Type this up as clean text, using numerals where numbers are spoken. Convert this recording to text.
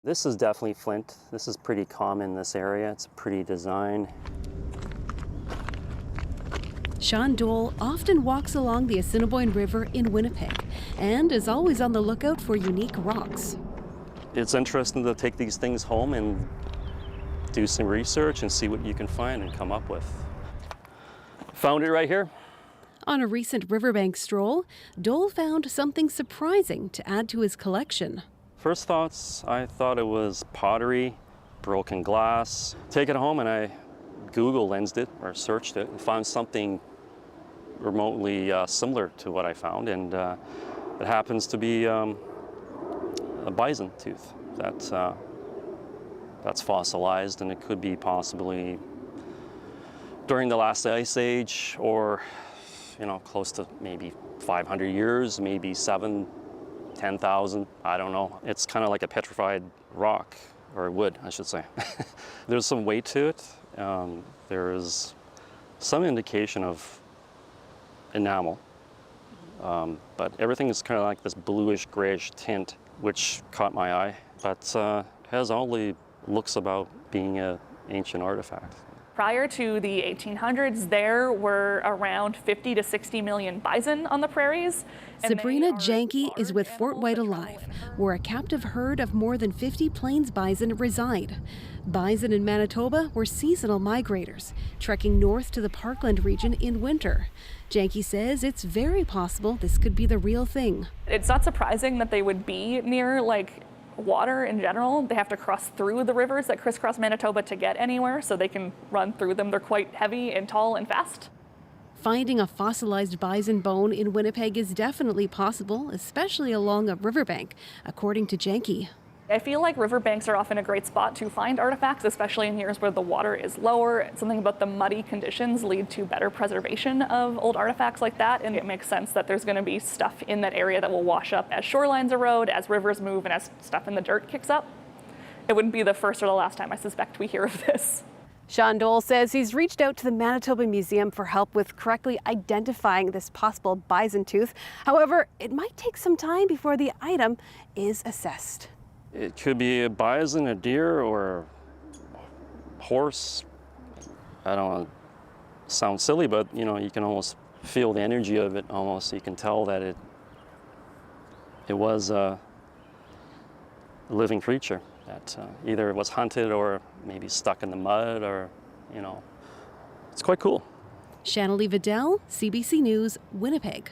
This is definitely flint. This is pretty common in this area. It's a pretty design. Sean Doell often walks along the Assiniboine River in Winnipeg and is always on the lookout for unique rocks. It's interesting to take these things home and do some research and see what you can find and come up with. Found it right here. On a recent Riverbank stroll, Doell found something surprising to add to his collection. First thoughts, I thought it was pottery, broken glass. Take it home and I Google lensed it or searched it and found something remotely similar to what I found, and it happens to be a bison tooth that's fossilized, and it could be possibly during the last ice age, or close to maybe 500 years, maybe 10,000, I don't know. It's kind of like a petrified rock, or wood, I should say. There's some weight to it. There is some indication of enamel, but everything is kind of like this bluish grayish tint, which caught my eye, but has all the looks about being an ancient artifact. Prior to the 1800s, there were around 50 to 60 million bison on the prairies. Sabrina Janke is with Fort White Alive, where a captive herd of more than 50 plains bison reside. Bison in Manitoba were seasonal migrators, trekking north to the Parkland region in winter. Janke says it's very possible this could be the real thing. It's not surprising that they would be near water in general. They have to cross through the rivers that crisscross Manitoba to get anywhere, so they can run through them. They're quite heavy and tall and fast. Finding a fossilized bison bone in Winnipeg is definitely possible, especially along a riverbank, according to Janke. I feel like riverbanks are often a great spot to find artifacts, especially in years where the water is lower. Something about the muddy conditions lead to better preservation of old artifacts like that, and it makes sense that there's going to be stuff in that area that will wash up as shorelines erode, as rivers move, and as stuff in the dirt kicks up. It wouldn't be the first or the last time, I suspect, we hear of this. Sean Doell says he's reached out to the Manitoba Museum for help with correctly identifying this possible bison tooth. However, it might take some time before the item is assessed. It could be a bison, a deer, or a horse. I don't want to sound silly, but you can almost feel the energy of it almost. You can tell that it was a living creature that either it was hunted or maybe stuck in the mud, or it's quite cool. Shanley Vidal, CBC News, Winnipeg.